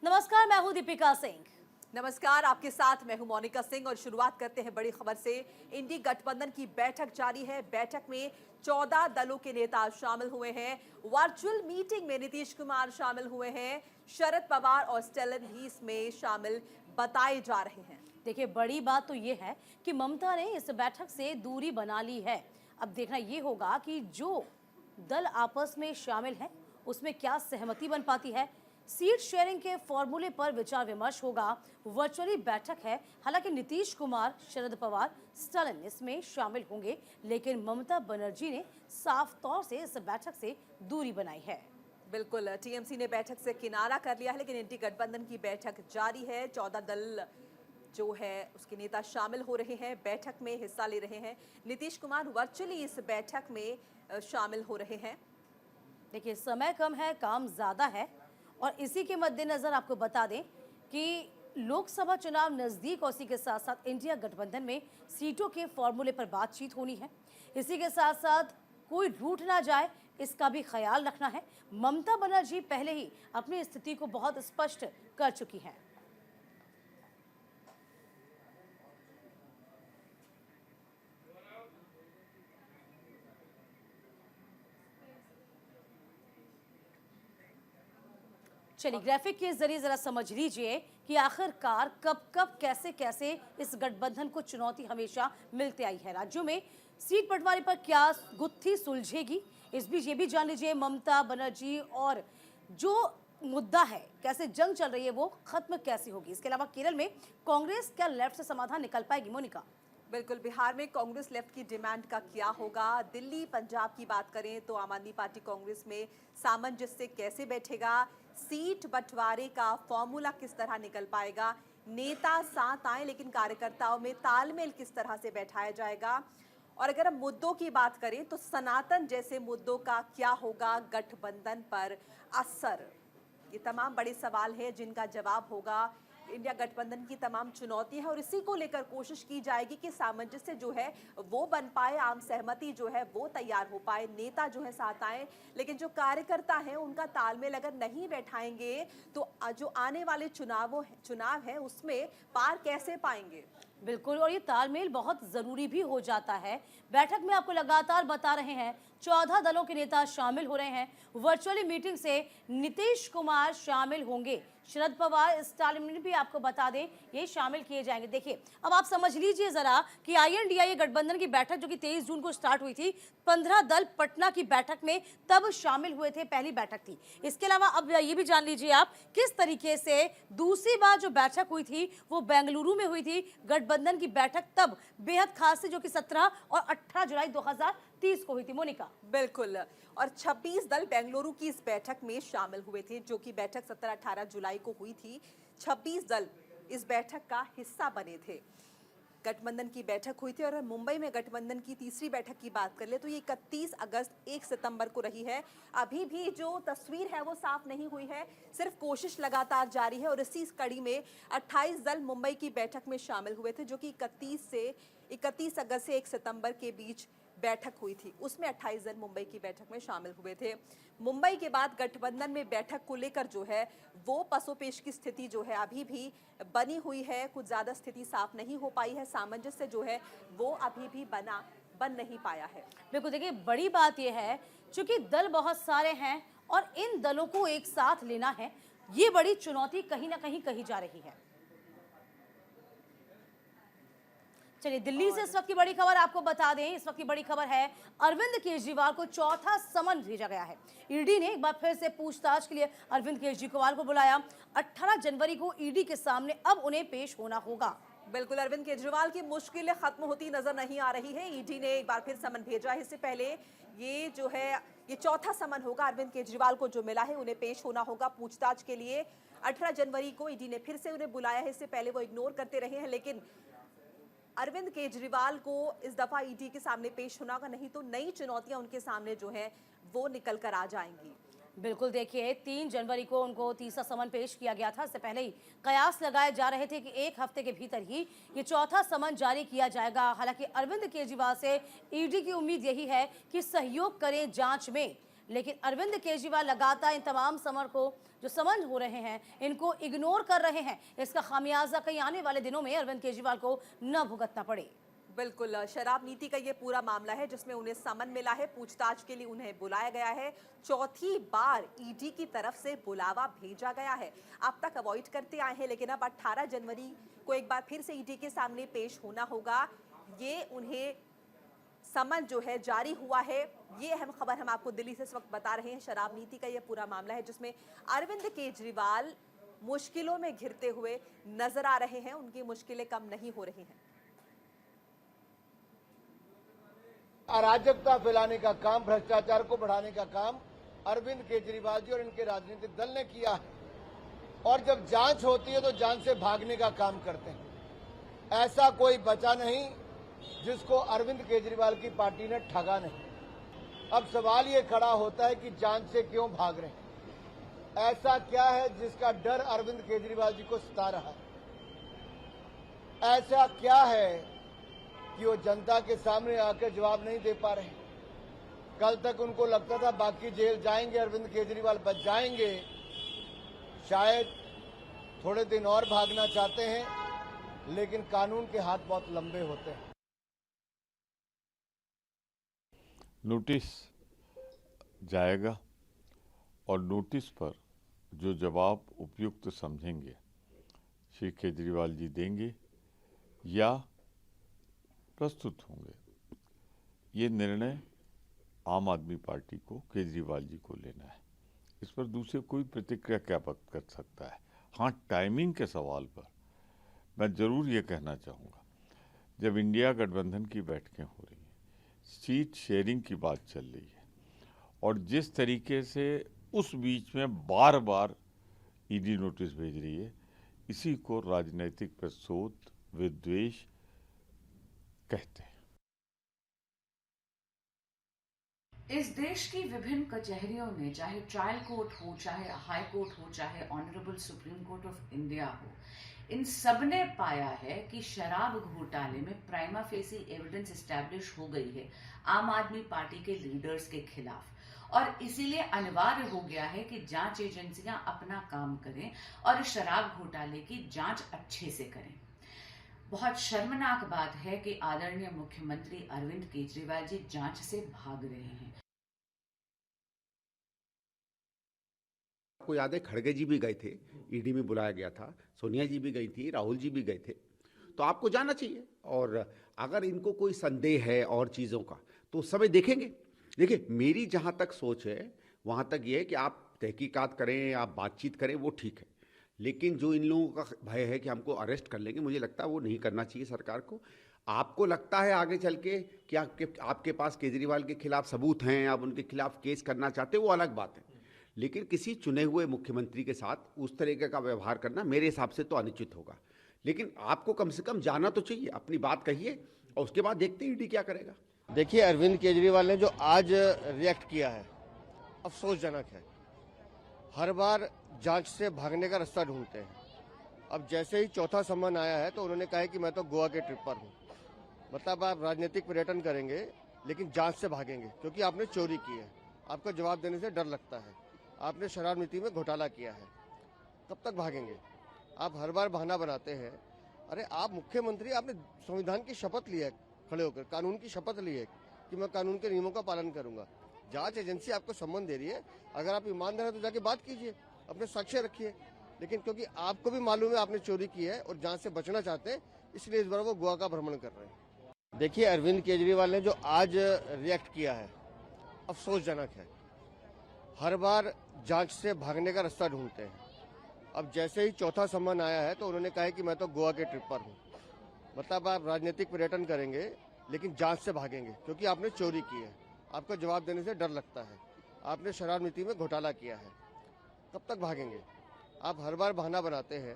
नमस्कार, मैं हूं दीपिका सिंह। नमस्कार, आपके साथ मैं हूं मोनिका सिंह और शुरुआत करते हैं बड़ी खबर से। इंडी गठबंधन की बैठक जारी है। बैठक में 14 दलों के नेता शामिल हुए हैं। वर्चुअल मीटिंग में नीतीश कुमार शामिल हुए हैं। शरद पवार और स्टेलिन भी इसमें शामिल बताए जा रहे हैं। देखिए, बड़ी बात तो ये है कि ममता ने इस बैठक से दूरी बना ली है। अब देखना ये होगा कि जो दल आपस में शामिल हैं उसमें क्या सहमति बन पाती है। सीट शेयरिंग के फॉर्मूले पर विचार विमर्श होगा। वर्चुअली बैठक है, हालांकि नीतीश कुमार, शरद पवार, स्टालिन इसमें शामिल होंगे, लेकिन ममता बनर्जी ने साफ तौर से इस बैठक से दूरी बनाई है। बिल्कुल, टीएमसी ने बैठक से किनारा कर लिया है, लेकिन इंडी गठबंधन की बैठक जारी है। 14 दल जो है उसके नेता शामिल हो रहे हैं, बैठक में हिस्सा ले रहे हैं। नीतीश कुमार वर्चुअली इस बैठक में शामिल हो रहे हैं। देखिए, समय कम है, काम ज़्यादा है और इसी के मद्देनज़र आपको बता दें कि लोकसभा चुनाव नज़दीक और इसी के साथ साथ इंडिया गठबंधन में सीटों के फॉर्मूले पर बातचीत होनी है। इसी के साथ साथ कोई रूठ ना जाए, इसका भी ख्याल रखना है। ममता बनर्जी पहले ही अपनी स्थिति को बहुत स्पष्ट कर चुकी हैं। चलिए, ग्राफिक के जरिए जरा समझ लीजिए कि आखिरकार कब कब कैसे कैसे इस गठबंधन को चुनौती हमेशा मिलती आई है। राज्यों में सीट बंटवारे पर क्या गुत्थी सुलझेगी, इस बीच ये भी जान लीजिए ममता बनर्जी और जो मुद्दा है, कैसे जंग चल रही है, वो खत्म कैसे होगी। इसके अलावा केरल में कांग्रेस क्या लेफ्ट से समाधान निकल पाएगी, मोनिका? बिल्कुल, बिहार में कांग्रेस लेफ्ट की डिमांड का क्या होगा। दिल्ली पंजाब की बात करें तो आम आदमी पार्टी कांग्रेस में सामंजस्य कैसे बैठेगा। सीट बंटवारे का फॉर्मूला किस तरह निकल पाएगा। नेता साथ आए लेकिन कार्यकर्ताओं में तालमेल किस तरह से बैठाया जाएगा। और अगर हम मुद्दों की बात करें तो सनातन जैसे मुद्दों का क्या होगा गठबंधन पर असर। ये तमाम बड़े सवाल हैं जिनका जवाब होगा। इंडिया गठबंधन की तमाम चुनौती है और इसी को लेकर कोशिश की जाएगी कि सामंजस्य जो है वो बन पाए, आम सहमति जो है वो तैयार हो पाए, नेता जो है साथ आए। लेकिन जो कार्यकर्ता हैं उनका तालमेल अगर नहीं बैठाएंगे तो जो आने वाले चुनाव है उसमें पार कैसे पाएंगे। बिल्कुल, और ये तालमेल बहुत जरूरी भी हो जाता है। बैठक में आपको लगातार बता रहे हैं 14 दलों के नेता शामिल हो रहे हैं। वर्चुअली मीटिंग से नीतीश कुमार शामिल होंगे, शरद पवार, स्टालिन भी आपको बता दें ये शामिल किए जाएंगे। देखिए, अब आप समझ लीजिए जरा कि INDA गठबंधन की बैठक जो कि 23 जून को स्टार्ट हुई थी, 15 दल पटना की बैठक में तब शामिल हुए थे, पहली बैठक थी। इसके अलावा अब ये भी जान लीजिए आप किस तरीके से दूसरी बार जो बैठक हुई थी वो बेंगलुरु में हुई थी। गठबंधन की बैठक तब बेहद खास थी, जो कि 17 और 18 जुलाई 2030 को हुई थी, मोनिका। बिल्कुल, और 26 दल बेंगलुरु की इस बैठक में शामिल हुए थे, जो कि बैठक 17-18 जुलाई को हुई थी। 26 दल इस बैठक का हिस्सा बने थे। गठबंधन की बैठक हुई थी और मुंबई में गठबंधन की तीसरी बैठक की बात कर ले तो ये 31 अगस्त 1 सितंबर को रही है। अभी भी जो तस्वीर है वो साफ नहीं हुई है, सिर्फ कोशिश लगातार जारी है। और इसी कड़ी में 28 दल मुंबई की बैठक में शामिल हुए थे, जो कि 31 अगस्त से 1 सितंबर के बीच बैठक हुई थी। उसमें 28 दल मुंबई की बैठक में शामिल हुए थे। मुंबई के बाद गठबंधन में बैठक को लेकर जो है वो पसोपेश की स्थिति जो है अभी भी बनी हुई है। कुछ ज्यादा स्थिति साफ नहीं हो पाई है, सामंजस्य जो है वो अभी भी बन नहीं पाया है। बिल्कुल, देखिए, बड़ी बात यह है चूंकि दल बहुत सारे हैं और इन दलों को एक साथ लेना है, ये बड़ी चुनौती कहीं ना कहीं कही जा रही है। चलिए, दिल्ली से इस वक्त की बड़ी खबर आपको बता दें। इस वक्त की बड़ी खबर है अरविंद केजरीवाल को चौथा समन भेजा गया है। ईडी ने एक बार फिर से पूछताछ के लिए अरविंद केजरीवाल को बुलाया। 18 जनवरी को ईडी के सामने अब उन्हें पेश होना होगा। बिल्कुल, अरविंद केजरीवाल की मुश्किलें खत्म होती नजर नहीं आ रही है। ईडी ने एक बार फिर समन भेजा है। इससे पहले ये चौथा समन होगा अरविंद केजरीवाल को जो मिला है, उन्हें पेश होना होगा पूछताछ के लिए। 18 जनवरी को ईडी ने फिर से उन्हें बुलाया है। इससे पहले वो इग्नोर करते रहे हैं, लेकिन अरविंद केजरीवाल को इस दफा ईडी के सामने पेश होना होगा, नहीं तो नई चुनौतियां उनके सामने जो है वो निकल कर आ जाएंगी। बिल्कुल, देखिए, 3 जनवरी को उनको तीसरा समन पेश किया गया था। इससे पहले ही कयास लगाए जा रहे थे कि एक हफ्ते के भीतर ही ये चौथा समन जारी किया जाएगा। हालांकि अरविंद केजरीवाल से ईडी की उम्मीद यही है कि सहयोग करें जांच में, लेकिन अरविंद केजरीवाल लगातार इन तमाम समर को जो समन हो रहे हैं इनको इग्नोर कर रहे हैं। इसका खामियाजा कई आने वाले दिनों में अरविंद केजरीवाल को न भुगतना पड़े। बिल्कुल, शराब नीति का ये पूरा मामला है जिसमें उन्हें समन मिला है, पूछताछ के लिए उन्हें बुलाया गया है। चौथी बार ईडी की तरफ से बुलावा भेजा गया है। अब तक अवॉइड करते आए हैं, लेकिन अब 18 जनवरी को एक बार फिर से ईडी के सामने पेश होना होगा। ये उन्हें समन जो है जारी हुआ है। ये अहम खबर हम आपको दिल्ली से इस वक्त बता रहे हैं। शराब नीति का ये पूरा मामला है जिसमें अरविंद केजरीवाल मुश्किलों में घिरते हुए नजर आ रहे हैं। उनकी मुश्किलें कम नहीं हो रही हैं। अराजकता फैलाने का काम, भ्रष्टाचार को बढ़ाने का काम अरविंद केजरीवाल जी और इनके राजनीतिक दल ने किया है। और जब जांच होती है तो जांच से भागने का काम करते हैं। ऐसा कोई बचा नहीं जिसको अरविंद केजरीवाल की पार्टी ने ठगा नहीं। अब सवाल ये खड़ा होता है कि जांच से क्यों भाग रहे हैं? ऐसा क्या है जिसका डर अरविंद केजरीवाल जी को सता रहा है? ऐसा क्या है कि वो जनता के सामने आकर जवाब नहीं दे पा रहे? कल तक उनको लगता था बाकी जेल जाएंगे, अरविंद केजरीवाल बच जाएंगे। शायद थोड़े दिन और भागना चाहते हैं, लेकिन कानून के हाथ बहुत लंबे होते हैं। नोटिस जाएगा और नोटिस पर जो जवाब उपयुक्त समझेंगे श्री केजरीवाल जी देंगे या प्रस्तुत होंगे। ये निर्णय आम आदमी पार्टी को, केजरीवाल जी को लेना है। इस पर दूसरे कोई प्रतिक्रिया क्या कर सकता है? हाँ, टाइमिंग के सवाल पर मैं जरूर ये कहना चाहूँगा, जब इंडिया गठबंधन की बैठकें हो रही हैं, सीट शेयरिंग की बात चल रही है और जिस तरीके से उस बीच में बार बार ईडी नोटिस भेज रही है, इसी को राजनीतिक प्रसोद, विद्वेष कहते हैं। इस देश की विभिन्न कचहरियों में, चाहे ट्रायल कोर्ट हो, चाहे हाई कोर्ट हो, चाहे honourable supreme court of India हो, इन सब ने पाया है कि शराब घोटाले में प्राइमा फेसी एविडेंस एस्टैब्लिश हो गई है आम आदमी पार्टी के लीडर्स के खिलाफ। और इसीलिए अनिवार्य हो गया है कि जांच एजेंसियां अपना काम करें और शराब घोटाले की जांच अच्छे से करें। बहुत शर्मनाक बात है कि आदरणीय मुख्यमंत्री अरविंद केजरीवाल जी जांच से भाग रहे हैं। आपको याद है खड़गे जी भी गए थे, ईडी में बुलाया गया था, सोनिया जी भी गई थी, राहुल जी भी गए थे। तो आपको जाना चाहिए। और अगर इनको कोई संदेह है और चीज़ों का तो उस समय देखेंगे। देखिए, मेरी जहाँ तक सोच है वहाँ तक ये है कि आप तहकीकात करें, आप बातचीत करें, वो ठीक है। लेकिन जो इन लोगों का भय है कि हमको अरेस्ट कर लेंगे, मुझे लगता है वो नहीं करना चाहिए सरकार को। आपको लगता है आगे चल के कि आपके पास केजरीवाल के खिलाफ सबूत हैं, आप उनके खिलाफ केस करना चाहते हैं, वो अलग बात है। लेकिन किसी चुने हुए मुख्यमंत्री के साथ उस तरीके का व्यवहार करना मेरे हिसाब से तो अनुचित होगा। लेकिन आपको कम से कम जाना तो चाहिए, अपनी बात कहिए और उसके बाद देखते हैं ईडी क्या करेगा। देखिए, अरविंद केजरीवाल ने जो आज रिएक्ट किया है अफसोसजनक है। हर बार जांच से भागने का रास्ता ढूंढते हैं। अब जैसे ही चौथा सम्मन आया है तो उन्होंने कहा है कि मैं तो गोवा के ट्रिप पर हूँ। मतलब आप राजनीतिक पर्यटन करेंगे लेकिन जांच से भागेंगे क्योंकि आपने चोरी की है। आपका जवाब देने से डर लगता है। आपने शराब नीति में घोटाला किया है। कब तक भागेंगे? आप हर बार बहाना बनाते हैं। अरे आप मुख्यमंत्री, आपने संविधान की शपथ ली है, खड़े होकर कानून की शपथ ली है कि मैं कानून के नियमों का पालन करूंगा। जांच एजेंसी आपको सम्मन दे रही है, अगर आप ईमानदार हैं तो जाके बात कीजिए, अपने साक्ष्य रखिए। लेकिन क्योंकि आपको भी मालूम है आपने चोरी की है और जांच से बचना चाहते हैं, इसलिए इस बार वो गोवा का भ्रमण कर रहे हैं। देखिए, अरविंद केजरीवाल ने जो आज रिएक्ट किया है अफसोसजनक है। हर बार जांच से भागने का रास्ता ढूंढते हैं। अब जैसे ही चौथा सम्मन आया है तो उन्होंने कहा है कि मैं तो गोवा के ट्रिप पर हूँ। मतलब आप राजनीतिक पर्यटन करेंगे लेकिन जांच से भागेंगे क्योंकि आपने चोरी की है। आपका जवाब देने से डर लगता है। आपने शराब नीति में घोटाला किया है। कब तक भागेंगे? आप हर बार बहाना बनाते हैं।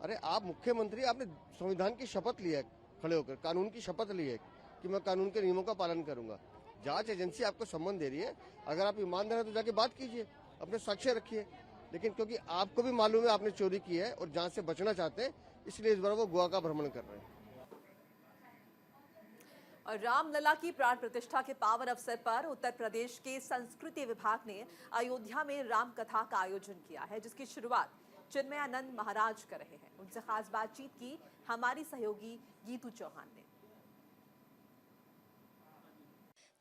अरे आप मुख्यमंत्री, आपने संविधान की शपथ ली है, खड़े होकर कानून की शपथ ली है कि मैं कानून के नियमों का पालन करूंगा। जांच एजेंसी आपको सम्मन दे रही है, अगर आप ईमानदार हैं तो जाके बात कीजिए, अपने साक्ष्य रखिए। लेकिन क्योंकि आपको भी मालूम है आपने चोरी की है और जांच से बचना चाहते हैं, इसलिए इस बार वो गोवा का भ्रमण कर रहे हैं। और रामलला की प्राण प्रतिष्ठा के पावन अवसर पर उत्तर प्रदेश के संस्कृति विभाग ने अयोध्या में राम कथा का आयोजन किया है, जिसकी शुरुआत चिन्मयानंद महाराज कर रहे हैं। उनसे खास बातचीत की हमारी सहयोगी गीतू चौहान ने।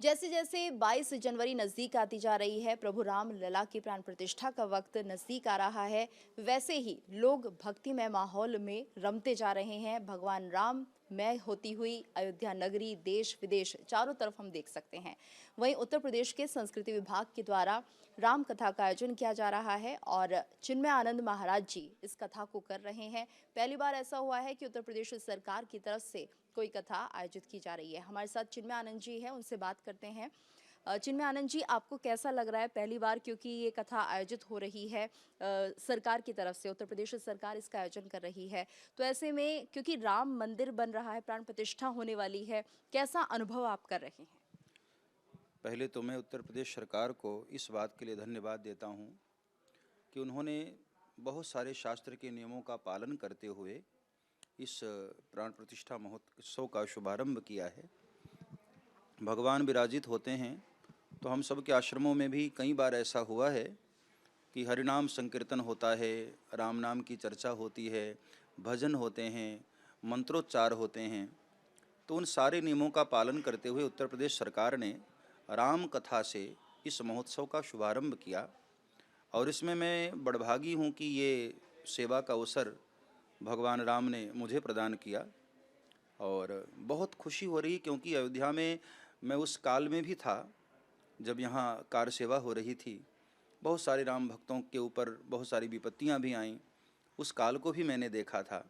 जैसे जैसे 22 जनवरी नज़दीक आती जा रही है, प्रभु राम लला की प्राण प्रतिष्ठा का वक्त नज़दीक आ रहा है, वैसे ही लोग भक्तिमय माहौल में रमते जा रहे हैं। भगवान राम में होती हुई अयोध्या नगरी देश विदेश चारों तरफ हम देख सकते हैं। वहीं उत्तर प्रदेश के संस्कृति विभाग के द्वारा राम कथा का आयोजन किया जा रहा है और चिन्मयानंद महाराज जी इस कथा को कर रहे हैं। पहली बार ऐसा हुआ है कि उत्तर प्रदेश सरकार की तरफ से कोई कथा आयोजित की जा रही है। हमारे साथ चिन्मयानंद जी हैं, उनसे बात करते हैं। चिन्मयानंद जी, आपको कैसा लग रहा है पहली बार, क्योंकि ये कथा आयोजित हो रही है सरकार की तरफ से, उत्तर प्रदेश सरकार इसका आयोजन कर रही है, तो ऐसे में क्योंकि राम मंदिर बन रहा है, प्राण प्रतिष्ठा होने वाली है, कैसा अनुभव आप कर रहे हैं? पहले तो मैं उत्तर प्रदेश सरकार को इस बात के लिए धन्यवाद देता हूं कि उन्होंने बहुत सारे शास्त्र के नियमों का पालन करते हुए इस प्राण प्रतिष्ठा महोत्सव का शुभारंभ किया है। भगवान विराजित होते हैं तो हम सब के आश्रमों में भी कई बार ऐसा हुआ है कि हरिनाम संकीर्तन होता है, राम नाम की चर्चा होती है, भजन होते हैं, मंत्रोच्चार होते हैं। तो उन सारे नियमों का पालन करते हुए उत्तर प्रदेश सरकार ने राम कथा से इस महोत्सव का शुभारंभ किया और इसमें मैं बड़भागी हूँ कि ये सेवा का अवसर भगवान राम ने मुझे प्रदान किया और बहुत खुशी हो रही, क्योंकि अयोध्या में मैं उस काल में भी था जब यहाँ कार सेवा हो रही थी। बहुत सारे राम भक्तों के ऊपर बहुत सारी विपत्तियाँ भी आईं, उस काल को भी मैंने देखा था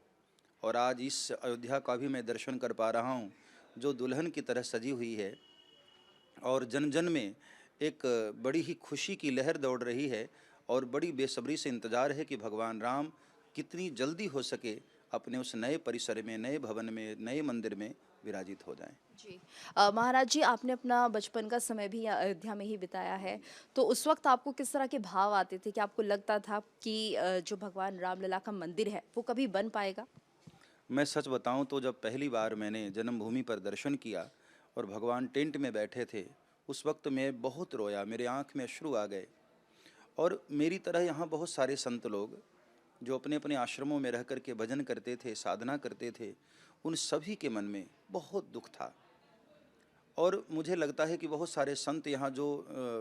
और आज इस अयोध्या का भी मैं दर्शन कर पा रहा हूँ जो दुल्हन की तरह सजी हुई है और जन जन में एक बड़ी ही खुशी की लहर दौड़ रही है और बड़ी बेसब्री से इंतज़ार है कि भगवान राम कितनी जल्दी हो सके अपने उस नए परिसर में, नए भवन में, नए मंदिर में विराजित हो जाएं। जी महाराज जी, आपने अपना बचपन का समय भी अयोध्या में ही बिताया है, तो उस वक्त आपको किस तरह के भाव आते थे कि आपको लगता था कि जो भगवान रामलला का मंदिर है वो कभी बन पाएगा? मैं सच बताऊं तो जब पहली बार मैंने जन्मभूमि पर दर्शन किया और भगवान टेंट में बैठे थे, उस वक्त मैं बहुत रोया, मेरे आँख में अश्रु आ गए। और मेरी तरह यहाँ बहुत सारे संत लोग जो अपने अपने आश्रमों में रह कर के भजन करते थे, साधना करते थे, उन सभी के मन में बहुत दुख था। और मुझे लगता है कि बहुत सारे संत यहाँ जो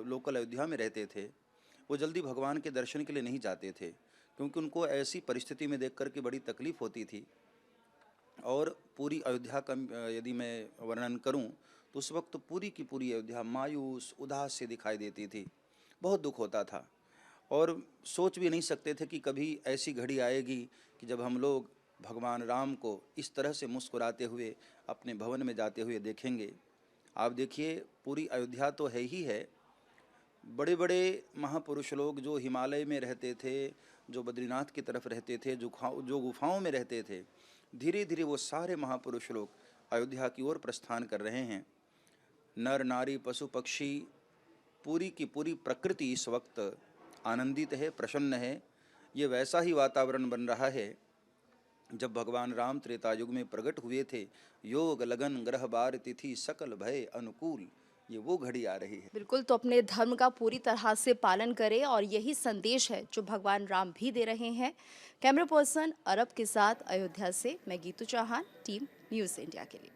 लोकल अयोध्या में रहते थे वो जल्दी भगवान के दर्शन के लिए नहीं जाते थे, क्योंकि उनको ऐसी परिस्थिति में देख कर के बड़ी तकलीफ़ होती थी। और पूरी अयोध्या का यदि मैं वर्णन करूं तो उस वक्त पूरी की पूरी अयोध्या मायूस उदास से दिखाई देती थी, बहुत दुख होता था और सोच भी नहीं सकते थे कि कभी ऐसी घड़ी आएगी कि जब हम लोग भगवान राम को इस तरह से मुस्कुराते हुए अपने भवन में जाते हुए देखेंगे। आप देखिए, पूरी अयोध्या तो है ही है, बड़े बड़े महापुरुष लोग जो हिमालय में रहते थे, जो बद्रीनाथ की तरफ रहते थे, जो गुफाओं में रहते थे, धीरे धीरे वो सारे महापुरुष लोग अयोध्या की ओर प्रस्थान कर रहे हैं। नर नारी पशु पक्षी, पूरी की पूरी प्रकृति इस वक्त आनंदित है, प्रसन्न है। ये वैसा ही वातावरण बन रहा है जब भगवान राम त्रेता युग में प्रकट हुए थे। योग लगन ग्रह बार तिथि सकल भय अनुकूल, ये वो घड़ी आ रही है। बिल्कुल, तो अपने धर्म का पूरी तरह से पालन करें और यही संदेश है जो भगवान राम भी दे रहे हैं। कैमरा पर्सन अरब के साथ अयोध्या से मैं Geetu Chauhan, team news India के लिए।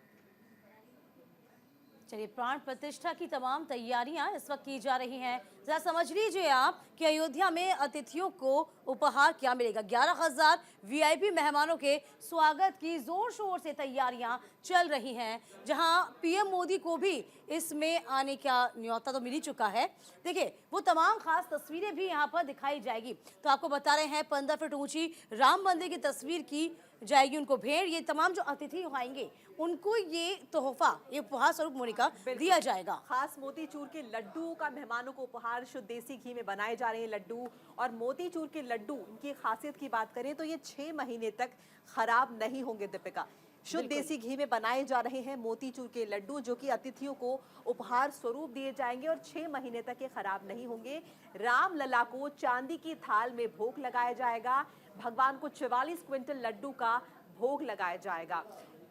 चलिए, प्राण प्रतिष्ठा की तमाम तैयारियां इस वक्त की जा रही हैं। जरा समझ लीजिए आप कि अयोध्या में अतिथियों को उपहार क्या मिलेगा। 11,000 वीआईपी मेहमानों के स्वागत की जोर शोर से तैयारियां चल रही हैं, जहां पीएम मोदी को भी इसमें आने का न्योता तो मिल ही चुका है। देखिए, वो तमाम खास तस्वीरें भी यहाँ पर दिखाई जाएगी। तो आपको बता रहे हैं 15 फीट ऊंची राम मंदिर की तस्वीर की जाएगी उनको भेंट। ये तमाम जो अतिथि आएंगे उनको ये तोहफा, ये उपहार स्वरूप मोनिका दिया जाएगा। खास मोतीचूर के लड्डू का मेहमानों को उपहार, शुद्ध देसी घी में बनाए जा रहे हैं लड्डू। और मोतीचूर के लड्डू, इनकी खासियत की बात करें तो ये 6 महीने तक खराब नहीं होंगे। दीपिका, शुद्ध देसी घी में बनाए जा रहे हैं मोतीचूर के लड्डू, जो कि अतिथियों को उपहार स्वरूप दिए जाएंगे और 6 महीने तक ये खराब नहीं होंगे। रामलला को चांदी की थाल में भोग लगाया जाएगा। भगवान को 44 क्विंटल लड्डू का भोग लगाया जाएगा।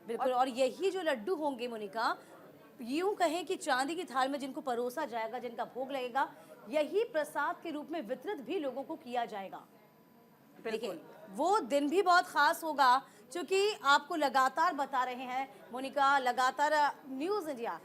बिल्कुल, और यही जो लड्डू होंगे मोनिका, यूं कहें कि चांदी की थाल में जिनको परोसा जाएगा, जिनका भोग लगेगा, यही प्रसाद के रूप में वितरित भी लोगों को किया जाएगा। देखिए, वो दिन भी बहुत खास होगा, क्योंकि आपको लगातार बता रहे हैं मोनिका, लगातार न्यूज़ इंडिया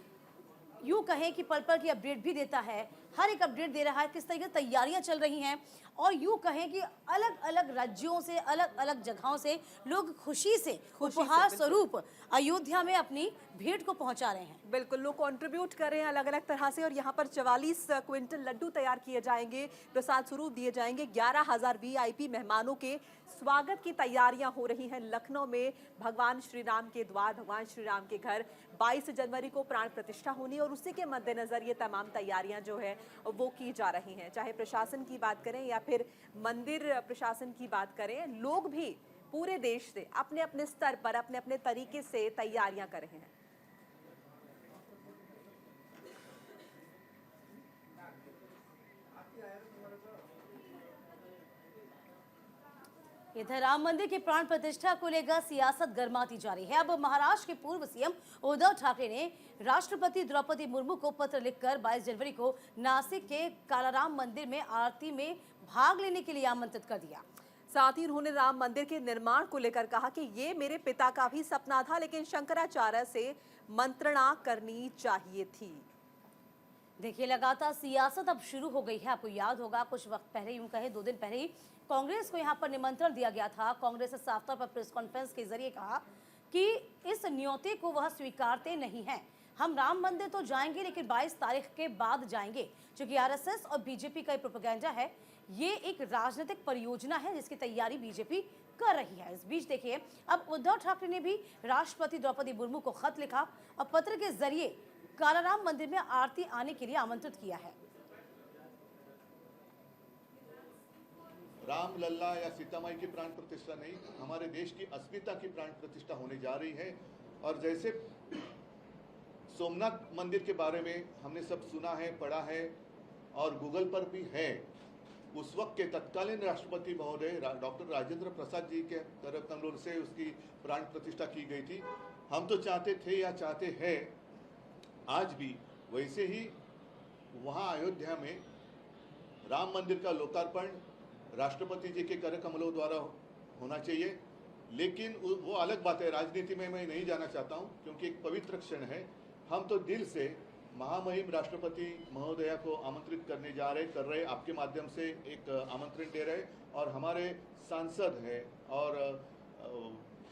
यूं कहें कि पल पल की अपडेट भी देता है, हर एक अपडेट दे रहा है किस तरीके से तैयारियां चल रही हैं, और यूं कहें कि अलग अलग राज्यों से, अलग अलग जगहों से लोग खुशी से उपहार स्वरूप अयोध्या में अपनी भेंट को पहुंचा रहे हैं। बिल्कुल, लोग कंट्रीब्यूट कर रहे हैं अलग अलग तरह से, और यहाँ पर 44 क्विंटल लड्डू तैयार किए जाएंगे, प्रसाद स्वरूप दिए जाएंगे। 11,000 वीआईपी मेहमानों के स्वागत की तैयारियां हो रही हैं लखनऊ में भगवान श्री राम के द्वार, भगवान श्री राम के घर। 22 जनवरी को प्राण प्रतिष्ठा होनी, और उसी के मद्देनजर ये तमाम तैयारियां जो है वो की जा रही हैं। चाहे प्रशासन की बात करें या फिर मंदिर प्रशासन की बात करें, लोग भी पूरे देश से अपने अपने स्तर पर, अपने अपने तरीके से तैयारियां कर रहे हैं। इधर राम मंदिर के प्राण प्रतिष्ठा को लेकर सियासत गर्माती जा रही है। अब महाराष्ट्र के पूर्व सीएम उद्धव ठाकरे ने राष्ट्रपति द्रौपदी मुर्मू को पत्र लिखकर 22 जनवरी को नासिक के कालाराम मंदिर में आरती में भाग लेने के लिए आमंत्रित कर दिया। साथ ही उन्होंने राम मंदिर के निर्माण को लेकर कहा कि ये मेरे पिता का भी सपना था, लेकिन शंकराचार्य से मंत्रणा करनी चाहिए थी। देखिए, लगातार सियासत अब शुरू हो गई है। आपको याद होगा कुछ वक्त पहले, यूं कहे 2 दिन पहले ही कांग्रेस को यहां पर निमंत्रण दिया गया था। कांग्रेस ने साफ तौर पर प्रेस कॉन्फ्रेंस के जरिए कहा कि इस न्योते को वह स्वीकारते नहीं हैं। हम राम मंदिर तो जाएंगे, लेकिन 22 तारीख के बाद जाएंगे, क्योंकि आरएसएस और बीजेपी का प्रोपेगेंडा है। ये एक राजनीतिक परियोजना है जिसकी तैयारी बीजेपी कर रही है। इस बीच देखिए, अब उद्धव ठाकरे ने भी राष्ट्रपति द्रौपदी मुर्मू को खत लिखा और पत्र के जरिए कालाराम मंदिर में आरती आने के लिए आमंत्रित किया है। राम लल्ला या सीतामाई की प्राण प्रतिष्ठा नहीं, हमारे देश की अस्मिता की प्राण प्रतिष्ठा होने जा रही है। और जैसे सोमनाथ मंदिर के बारे में हमने सब सुना है, पढ़ा है और गूगल पर भी है, उस वक्त के तत्कालीन राष्ट्रपति महोदय डॉक्टर राजेंद्र प्रसाद जी के तरफ कमलोर से उसकी प्राण प्रतिष्ठा की गई थी। हम तो चाहते थे या चाहते हैं आज भी वैसे ही वहाँ अयोध्या में राम मंदिर का लोकार्पण राष्ट्रपति जी के कर कमलों द्वारा होना चाहिए। लेकिन वो अलग बात है, राजनीति में मैं नहीं जाना चाहता हूँ, क्योंकि एक पवित्र क्षण है। हम तो दिल से महामहिम राष्ट्रपति महोदया को आमंत्रित करने कर रहे आपके माध्यम से एक आमंत्रण दे रहे, और हमारे सांसद हैं और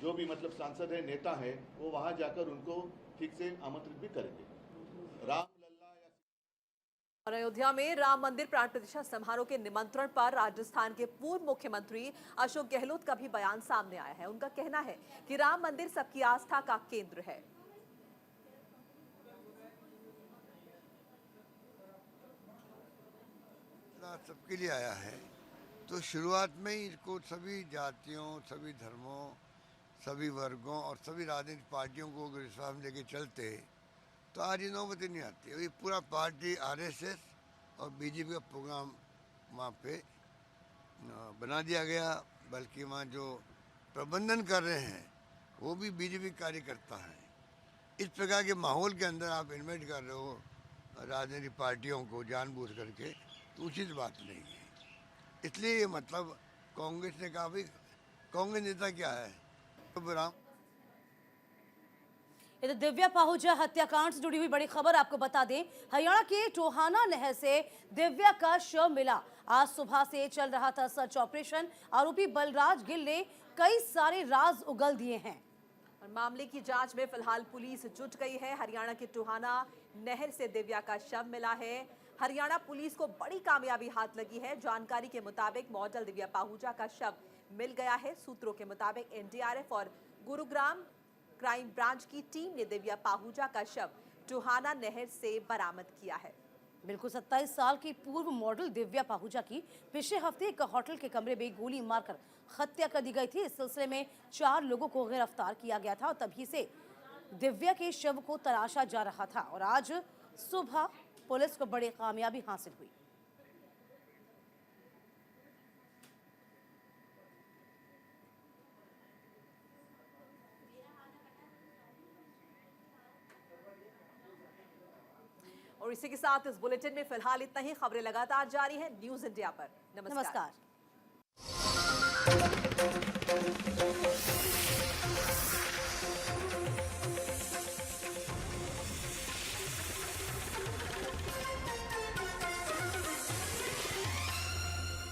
जो भी मतलब सांसद है, नेता है, वो वहाँ जाकर उनको ठीक से आमंत्रित भी करेंगे। राम और अयोध्या में राम मंदिर प्राण प्रतिष्ठा समारोह के निमंत्रण पर राजस्थान के पूर्व मुख्यमंत्री अशोक गहलोत का भी बयान सामने आया है। उनका कहना है कि राम मंदिर सबकी आस्था का केंद्र है। सबके लिए आया है, तो शुरुआत में ही इसको सभी जातियों, सभी धर्मों, सभी वर्गों और सभी राजनीतिक पार्टियों को अगर विश्वास में लेके चलते तो आज ये नौबत नहीं आती। अभी पूरा पार्टी आरएसएस और बीजेपी का प्रोग्राम वहाँ पे बना दिया गया, बल्कि वहाँ जो प्रबंधन कर रहे हैं वो भी बीजेपी कार्यकर्ता हैं। इस प्रकार के माहौल के अंदर आप इन्वाइट कर रहे हो राजनीतिक पार्टियों को जानबूझ करके, तो उचित बात नहीं है। इसलिए ये मतलब कांग्रेस ने कहा भाई कांग्रेस नेता क्या है, तो राम। इधर दिव्या पाहुजा हत्याकांड से जुड़ी हुई बड़ी खबर आपको बता दें। हरियाणा के टोहाना नहर से दिव्या का शव मिला। आज सुबह से चल रहा था सर्च ऑपरेशन। आरोपी बलराज गिल ने कई सारे राज उगल दिए हैं। और मामले की जांच में फिलहाल पुलिस जुट गई है। हरियाणा के टोहाना नहर से दिव्या का शव मिला है। हरियाणा पुलिस को बड़ी कामयाबी हाथ लगी है। जानकारी के मुताबिक मॉडल दिव्या पाहुजा का शव मिल गया है। सूत्रों के मुताबिक एनडीआरएफ और गुरुग्राम क्राइम ब्रांच की टीम ने दिव्या पाहुजा का शव टोहाना नहर से बरामद किया है। बिल्कुल 27 साल की पूर्व मॉडल दिव्या पाहुजा की पिछले हफ्ते एक होटल के कमरे में गोली मारकर हत्या कर दी गई थी। इस सिलसिले में 4 लोगों को गिरफ्तार किया गया था और तभी से दिव्या के शव को तलाशा जा रहा था और आज सुबह पुलिस को बड़ी कामयाबी हासिल हुई। और इसी के साथ इस बुलेटिन में फिलहाल इतना ही। खबरें लगातार जारी हैं न्यूज इंडिया पर। नमस्कार।